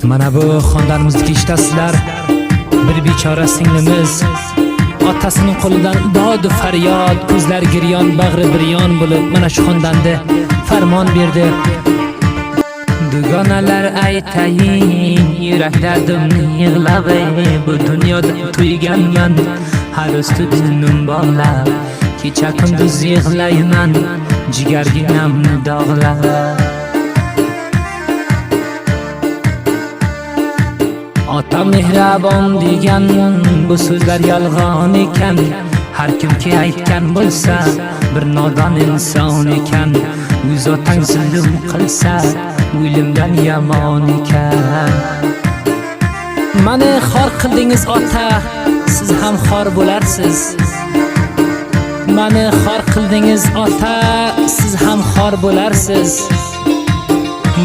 Mana bu xonadonimizdagi ishtasizlar. Bir bechora singlimiz otasining qo'lidan dod faryod, ko'zlar giryon, bag'ri biryon bo'lib mana shu xonadonda farmon berdi. Dugonalar aytayin, yurak dardimni yig'lab, bu dunyoda to'yganman, har ustidan bog'lab, kecha kunduz yig'layman, jigarginamni dog'lab. Ota mehribon degan bu so'zlar yolg'on ekan, har kimki aytgan bo'lsa bir nodon inson ekan. O'z otang zulm qilsa o'limdan yomon ekan. Mani xor qildingiz ota, siz ham xor bo'larsiz. Mani xor qildingiz ota, siz ham xor bo'larsiz.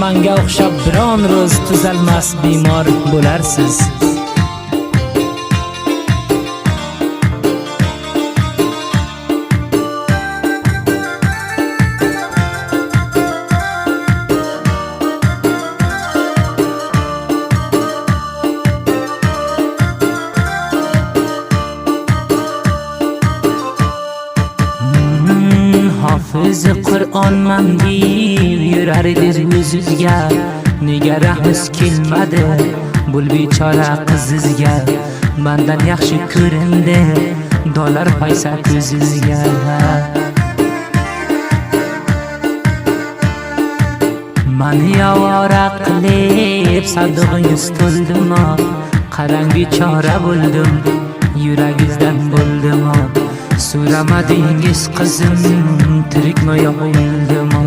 Manga o'xshab biron ro'z tuzalmas bemor bo'larsiz. Hofiz Qur'onman deb yurardiz o'zizga, nega rahmingiz kelmadi bul bechora qizizga? Mendan yaxshi ko'rindi dollar paysa ko'zizga. Mani yovora qilib sadig'ingiz to'ldimi? Qarang bechora bo'ldim, yuragingizdan bo'ldimi? So'ramadingiz qizim, tirikmi yo o'ldimi?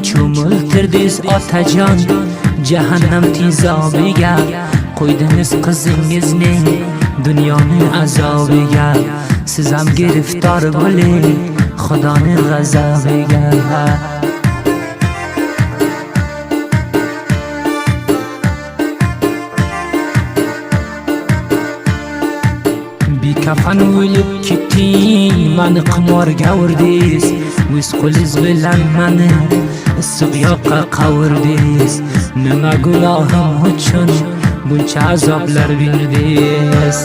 Cho'miltirdiz otajon jahannam tizobiga, qo'ydingiz qizingizni dunyoning azobiga. Siz ham giriftor bo'ling xudoning g'azabiga. Kafan o'lib ketding, mani qimorga urdiz, o'z qo'lingiz bilan mani issiq yoqqa qavurdiz. Nima gunohim uchun buncha azoblar berdiz?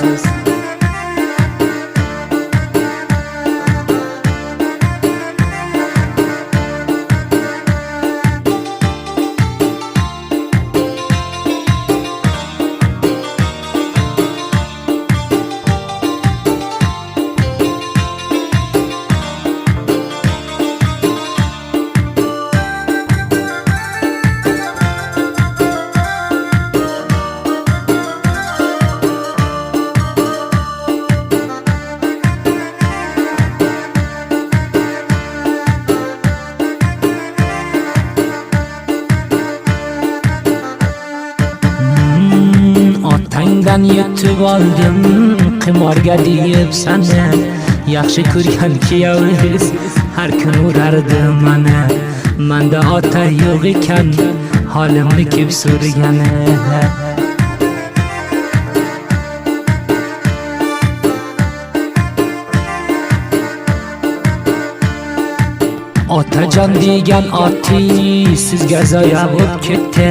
Otangdan yutib oldim qimorga deyib sani, yaxshi ko'rgan kuyovingiz har kun urardi mani. Menda ota yo'q ekan, holimni kelib so'ragani. Otajon degan oti sizga zoya bo'lib ketdi,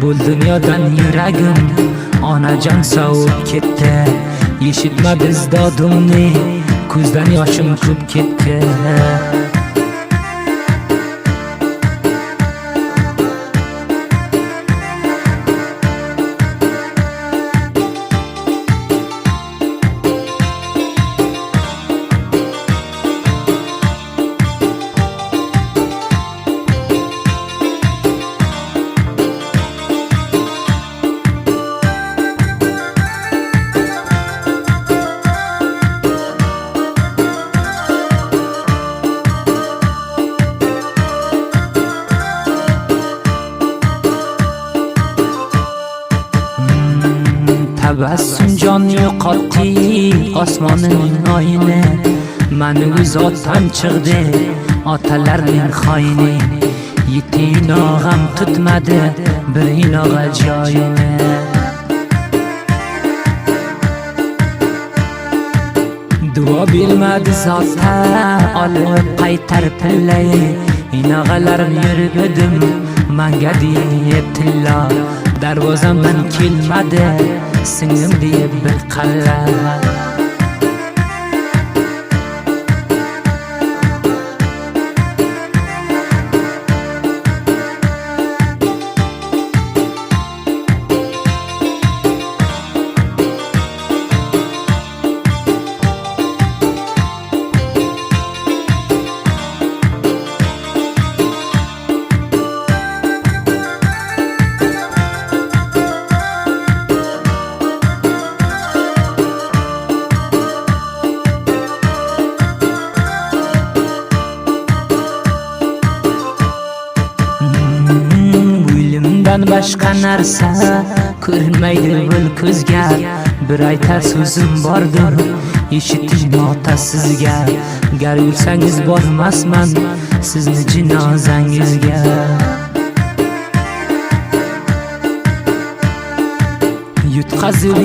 bu dunyodan yuragim onajon sovib ketdi. Eshitmadingiz dodimni, ko'zdan yoshim ko'p ketdi. tabassum jon yo'qotdi osmonining oyini. Mani o'z otam chiqdi otalarning xoini. Yetti inog'am tutmadi bir inog'a joyini. Duo bilmadi zotda olib qaytar pillay. Inog'alarim yurib edim manga deb tilla. Darvozamdan kelmadi singlim deb bir qalla. Bundan başqa narsa ko'rinmaydi bu ko'zga. Bir aytar so'zim bordir eshiting ota sizga. Gar yursangiz bormasman sizni jinozangizga. Yutqazib